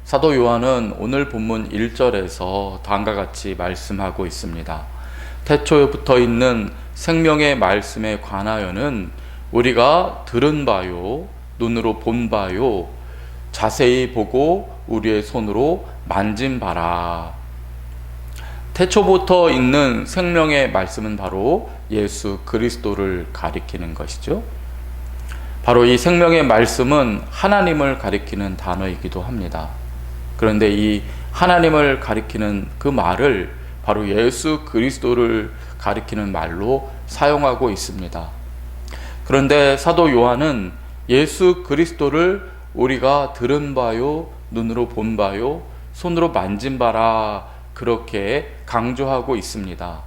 사도 요한은 오늘 본문 1절에서 다음과 같이 말씀하고 있습니다. 태초에 붙어 있는 생명의 말씀에 관하여는 우리가 들은 바요, 눈으로 본 바요, 자세히 보고 우리의 손으로 만진 바라. 태초부터 있는 생명의 말씀은 바로 예수 그리스도를 가리키는 것이죠. 바로 이 생명의 말씀은 하나님을 가리키는 단어이기도 합니다. 그런데 이 하나님을 가리키는 그 말을 바로 예수 그리스도를 가리키는 말로 사용하고 있습니다. 그런데 사도 요한은 예수 그리스도를 우리가 들은 바요, 눈으로 본 바요, 손으로 만진 바라 그렇게 강조하고 있습니다.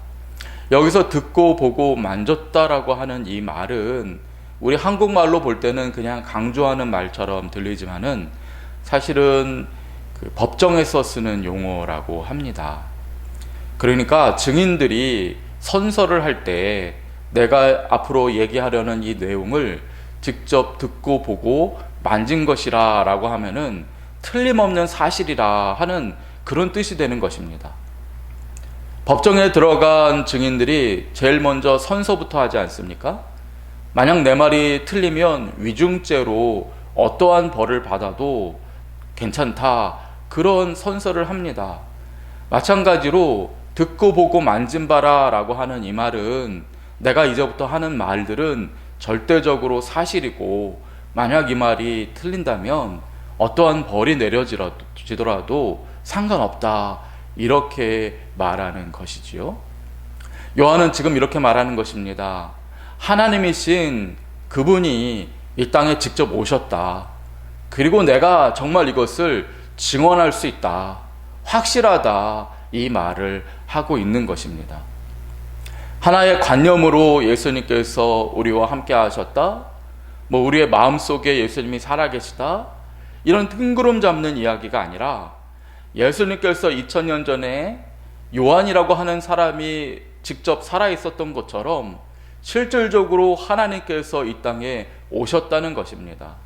여기서 듣고 보고 만졌다라고 하는 이 말은 우리 한국말로 볼 때는 그냥 강조하는 말처럼 들리지만은 사실은 법정에서 쓰는 용어라고 합니다. 그러니까 증인들이 선서를 할 때 내가 앞으로 얘기하려는 이 내용을 직접 듣고 보고 만진 것이라 라고 하면은 틀림없는 사실이라 하는 그런 뜻이 되는 것입니다. 법정에 들어간 증인들이 제일 먼저 선서부터 하지 않습니까? 만약 내 말이 틀리면 위중죄로 어떠한 벌을 받아도 괜찮다, 그런 선서를 합니다. 마찬가지로 듣고 보고 만진 바라 라고 하는 이 말은 내가 이제부터 하는 말들은 절대적으로 사실이고 만약 이 말이 틀린다면 어떠한 벌이 내려지더라도 상관없다, 이렇게 말하는 것이지요. 요한은 지금 이렇게 말하는 것입니다. 하나님이신 그분이 이 땅에 직접 오셨다. 그리고 내가 정말 이것을 증언할 수 있다, 확실하다, 이 말을 하고 있는 것입니다. 하나의 관념으로 예수님께서 우리와 함께 하셨다, 우리의 마음속에 예수님이 살아계시다, 이런 뜬구름 잡는 이야기가 아니라 예수님께서 2000년 전에 요한이라고 하는 사람이 직접 살아있었던 것처럼 실질적으로 하나님께서 이 땅에 오셨다는 것입니다.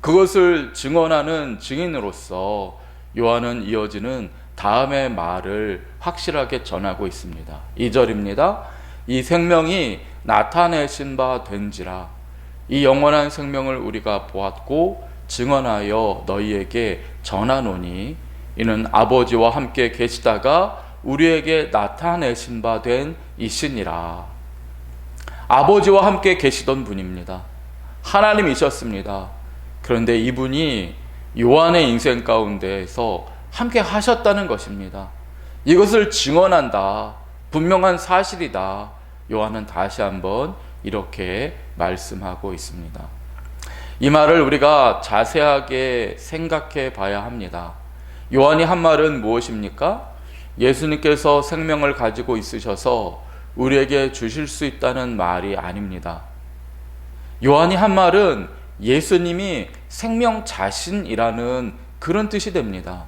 그것을 증언하는 증인으로서 요한은 이어지는 다음의 말을 확실하게 전하고 있습니다. 2절입니다. 이 생명이 나타내신 바 된지라. 이 영원한 생명을 우리가 보았고 증언하여 너희에게 전하노니 이는 아버지와 함께 계시다가 우리에게 나타내신 바 된 이시니라. 아버지와 함께 계시던 분입니다. 하나님이셨습니다. 그런데 이분이 요한의 인생 가운데에서 함께 하셨다는 것입니다. 이것을 증언한다, 분명한 사실이다, 요한은 다시 한번 이렇게 말씀하고 있습니다. 이 말을 우리가 자세하게 생각해 봐야 합니다. 요한이 한 말은 무엇입니까? 예수님께서 생명을 가지고 있으셔서 우리에게 주실 수 있다는 말이 아닙니다. 요한이 한 말은 예수님이 생명 자신이라는 그런 뜻이 됩니다.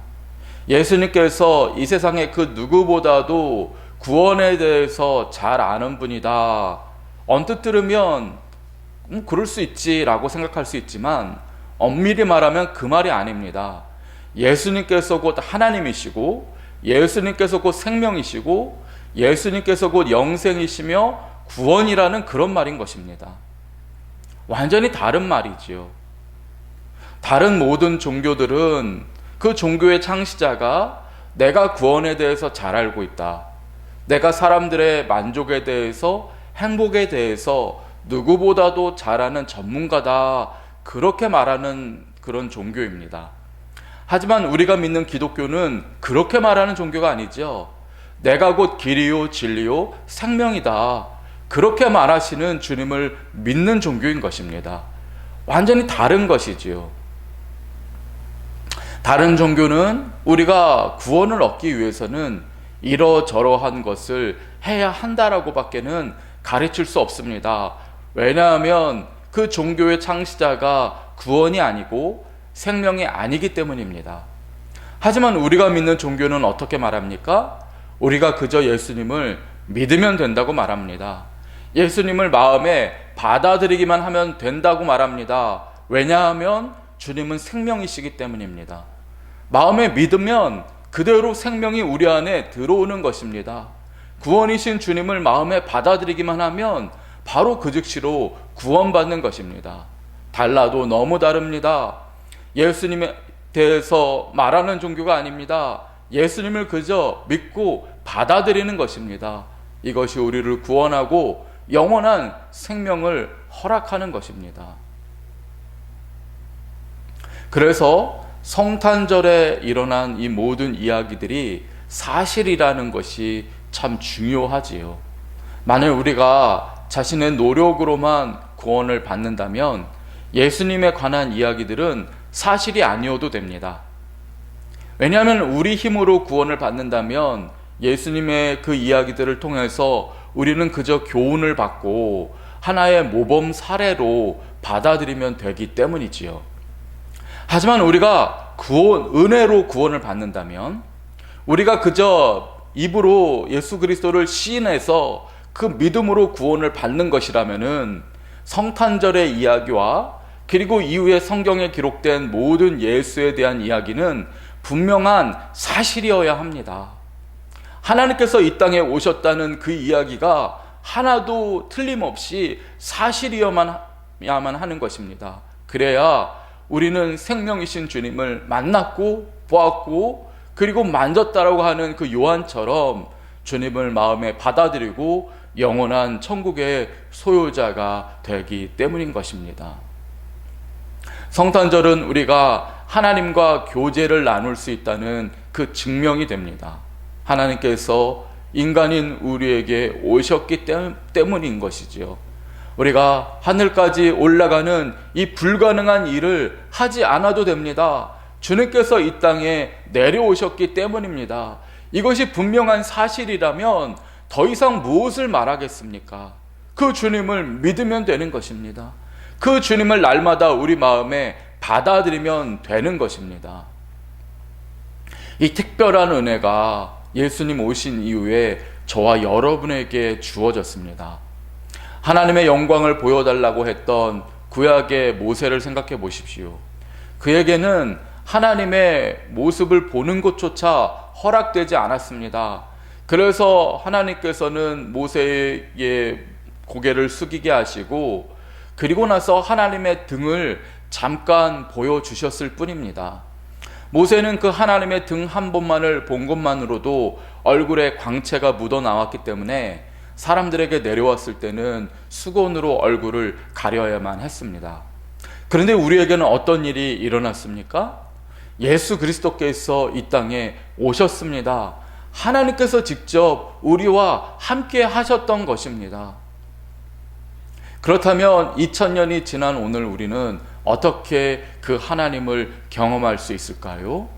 예수님께서 이 세상의 그 누구보다도 구원에 대해서 잘 아는 분이다. 언뜻 들으면 그럴 수 있지라고 생각할 수 있지만 엄밀히 말하면 그 말이 아닙니다. 예수님께서 곧 하나님이시고 예수님께서 곧 생명이시고 예수님께서 곧 영생이시며 구원이라는 그런 말인 것입니다. 완전히 다른 말이지요. 다른 모든 종교들은 그 종교의 창시자가 내가 구원에 대해서 잘 알고 있다, 내가 사람들의 만족에 대해서, 행복에 대해서 누구보다도 잘 아는 전문가다, 그렇게 말하는 그런 종교입니다. 하지만 우리가 믿는 기독교는 그렇게 말하는 종교가 아니죠. 내가 곧 길이요 진리요 생명이다, 그렇게 말하시는 주님을 믿는 종교인 것입니다. 완전히 다른 것이지요. 다른 종교는 우리가 구원을 얻기 위해서는 이러저러한 것을 해야 한다라고 밖에는 가르칠 수 없습니다. 왜냐하면 그 종교의 창시자가 구원이 아니고 생명이 아니기 때문입니다. 하지만 우리가 믿는 종교는 어떻게 말합니까? 우리가 그저 예수님을 믿으면 된다고 말합니다. 예수님을 마음에 받아들이기만 하면 된다고 말합니다. 왜냐하면 주님은 생명이시기 때문입니다. 마음에 믿으면 그대로 생명이 우리 안에 들어오는 것입니다. 구원이신 주님을 마음에 받아들이기만 하면 바로 그 즉시로 구원받는 것입니다. 달라도 너무 다릅니다. 예수님에 대해서 말하는 종교가 아닙니다. 예수님을 그저 믿고 받아들이는 것입니다. 이것이 우리를 구원하고 영원한 생명을 허락하는 것입니다. 그래서 성탄절에 일어난 이 모든 이야기들이 사실이라는 것이 참 중요하지요. 만약 우리가 자신의 노력으로만 구원을 받는다면 예수님에 관한 이야기들은 사실이 아니어도 됩니다. 왜냐하면 우리 힘으로 구원을 받는다면 예수님의 그 이야기들을 통해서 우리는 그저 교훈을 받고 하나의 모범 사례로 받아들이면 되기 때문이지요. 하지만 우리가 은혜로 구원을 받는다면, 우리가 그저 입으로 예수 그리스도를 시인해서 그 믿음으로 구원을 받는 것이라면은 성탄절의 이야기와 그리고 이후에 성경에 기록된 모든 예수에 대한 이야기는 분명한 사실이어야 합니다. 하나님께서 이 땅에 오셨다는 그 이야기가 하나도 틀림없이 사실이어야만 하는 것입니다. 그래야 우리는 생명이신 주님을 만났고 보았고 그리고 만졌다라고 하는 그 요한처럼 주님을 마음에 받아들이고 영원한 천국의 소유자가 되기 때문인 것입니다. 성탄절은 우리가 하나님과 교제를 나눌 수 있다는 그 증명이 됩니다. 하나님께서 인간인 우리에게 오셨기 때문인 것이지요. 우리가 하늘까지 올라가는 이 불가능한 일을 하지 않아도 됩니다. 주님께서 이 땅에 내려오셨기 때문입니다. 이것이 분명한 사실이라면 더 이상 무엇을 말하겠습니까? 그 주님을 믿으면 되는 것입니다. 그 주님을 날마다 우리 마음에 받아들이면 되는 것입니다. 이 특별한 은혜가 예수님 오신 이후에 저와 여러분에게 주어졌습니다. 하나님의 영광을 보여달라고 했던 구약의 모세를 생각해 보십시오. 그에게는 하나님의 모습을 보는 것조차 허락되지 않았습니다. 그래서 하나님께서는 모세의 고개를 숙이게 하시고 그리고 나서 하나님의 등을 잠깐 보여주셨을 뿐입니다. 모세는 그 하나님의 등 한 번만을 본 것만으로도 얼굴에 광채가 묻어 나왔기 때문에 사람들에게 내려왔을 때는 수건으로 얼굴을 가려야만 했습니다. 그런데 우리에게는 어떤 일이 일어났습니까? 예수 그리스도께서 이 땅에 오셨습니다. 하나님께서 직접 우리와 함께 하셨던 것입니다. 그렇다면 2000년이 지난 오늘 우리는 어떻게 그 하나님을 경험할 수 있을까요?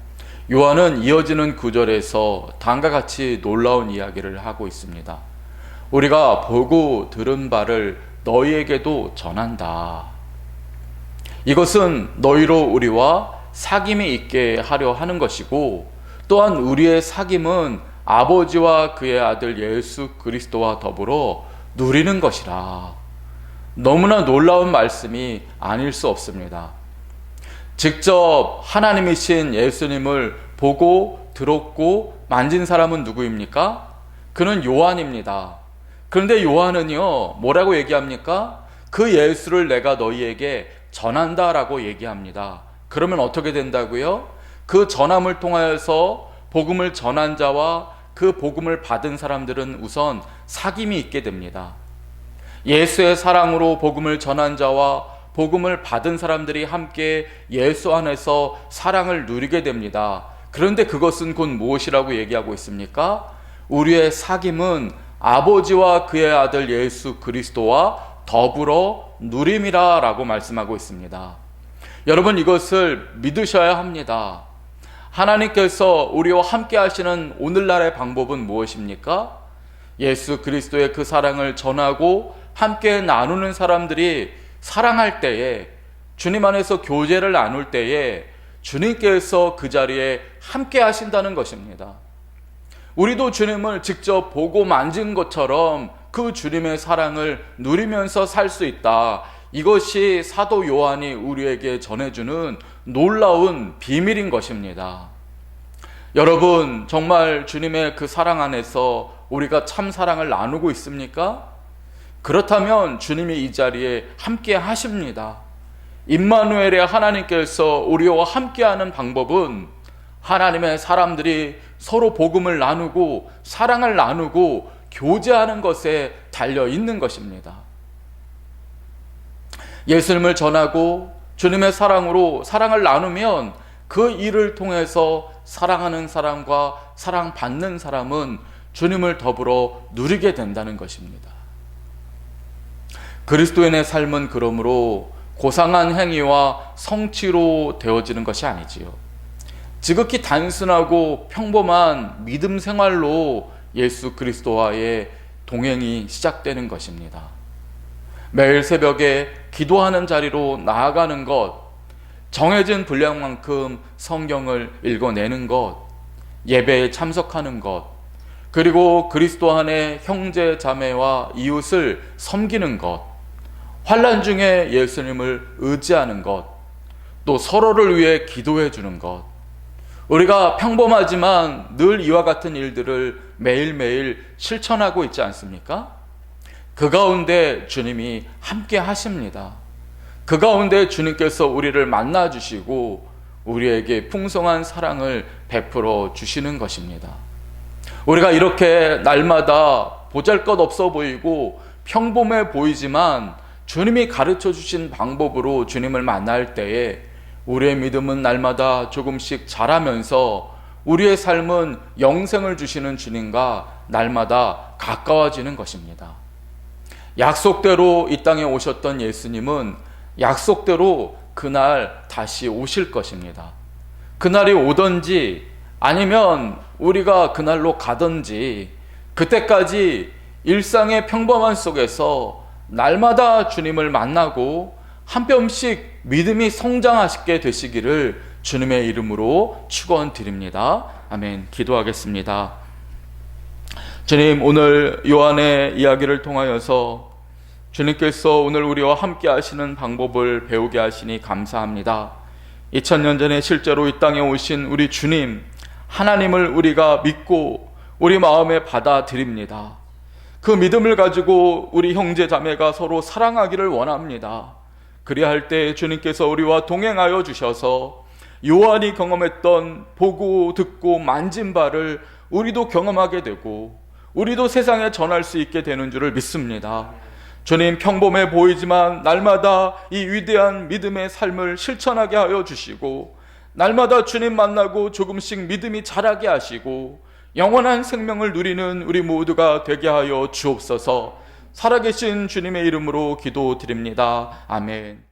요한은 이어지는 구절에서 다음과 같이 놀라운 이야기를 하고 있습니다. 우리가 보고 들은 바를 너희에게도 전한다. 이것은 너희로 우리와 사귐이 있게 하려 하는 것이고 또한 우리의 사귐은 아버지와 그의 아들 예수 그리스도와 더불어 누리는 것이라. 너무나 놀라운 말씀이 아닐 수 없습니다. 직접 하나님이신 예수님을 보고 들었고 만진 사람은 누구입니까? 그는 요한입니다. 그런데 요한은요, 뭐라고 얘기합니까? 그 예수를 내가 너희에게 전한다라고 얘기합니다. 그러면 어떻게 된다고요? 그 전함을 통하여서 복음을 전한 자와 그 복음을 받은 사람들은 우선 사귐이 있게 됩니다. 예수의 사랑으로 복음을 전한 자와 복음을 받은 사람들이 함께 예수 안에서 사랑을 누리게 됩니다. 그런데 그것은 곧 무엇이라고 얘기하고 있습니까? 우리의 사귐은 아버지와 그의 아들 예수 그리스도와 더불어 누림이라 라고 말씀하고 있습니다. 여러분, 이것을 믿으셔야 합니다. 하나님께서 우리와 함께 하시는 오늘날의 방법은 무엇입니까? 예수 그리스도의 그 사랑을 전하고 함께 나누는 사람들이 사랑할 때에, 주님 안에서 교제를 나눌 때에 주님께서 그 자리에 함께 하신다는 것입니다. 우리도 주님을 직접 보고 만진 것처럼 그 주님의 사랑을 누리면서 살 수 있다. 이것이 사도 요한이 우리에게 전해주는 놀라운 비밀인 것입니다. 여러분, 정말 주님의 그 사랑 안에서 우리가 참 사랑을 나누고 있습니까? 그렇다면 주님이 이 자리에 함께 하십니다. 임마누엘의 하나님께서 우리와 함께하는 방법은 하나님의 사람들이 서로 복음을 나누고 사랑을 나누고 교제하는 것에 달려 있는 것입니다. 예수님을 전하고 주님의 사랑으로 사랑을 나누면 그 일을 통해서 사랑하는 사람과 사랑받는 사람은 주님을 더불어 누리게 된다는 것입니다. 그리스도인의 삶은 그러므로 고상한 행위와 성취로 되어지는 것이 아니지요. 지극히 단순하고 평범한 믿음 생활로 예수 그리스도와의 동행이 시작되는 것입니다. 매일 새벽에 기도하는 자리로 나아가는 것, 정해진 분량만큼 성경을 읽어내는 것, 예배에 참석하는 것, 그리고 그리스도 안에 형제 자매와 이웃을 섬기는 것, 환난 중에 예수님을 의지하는 것, 또 서로를 위해 기도해 주는 것, 우리가 평범하지만 늘 이와 같은 일들을 매일매일 실천하고 있지 않습니까? 그 가운데 주님이 함께 하십니다. 그 가운데 주님께서 우리를 만나 주시고 우리에게 풍성한 사랑을 베풀어 주시는 것입니다. 우리가 이렇게 날마다 보잘것없어 보이고 평범해 보이지만 주님이 가르쳐 주신 방법으로 주님을 만날 때에 우리의 믿음은 날마다 조금씩 자라면서 우리의 삶은 영생을 주시는 주님과 날마다 가까워지는 것입니다. 약속대로 이 땅에 오셨던 예수님은 약속대로 그날 다시 오실 것입니다. 그날이 오든지 아니면 우리가 그날로 가든지 그때까지 일상의 평범한 속에서 날마다 주님을 만나고 한 뼘씩 믿음이 성장하시게 되시기를 주님의 이름으로 축원드립니다. 아멘. 기도하겠습니다. 주님, 오늘 요한의 이야기를 통하여서 주님께서 오늘 우리와 함께 하시는 방법을 배우게 하시니 감사합니다. 2000년 전에 실제로 이 땅에 오신 우리 주님, 하나님을 우리가 믿고 우리 마음에 받아들입니다. 그 믿음을 가지고 우리 형제 자매가 서로 사랑하기를 원합니다. 그리할 때 주님께서 우리와 동행하여 주셔서 요한이 경험했던 보고 듣고 만진 바를 우리도 경험하게 되고 우리도 세상에 전할 수 있게 되는 줄을 믿습니다. 주님, 평범해 보이지만 날마다 이 위대한 믿음의 삶을 실천하게 하여 주시고 날마다 주님 만나고 조금씩 믿음이 자라게 하시고 영원한 생명을 누리는 우리 모두가 되게 하여 주옵소서. 살아계신 주님의 이름으로 기도드립니다. 아멘.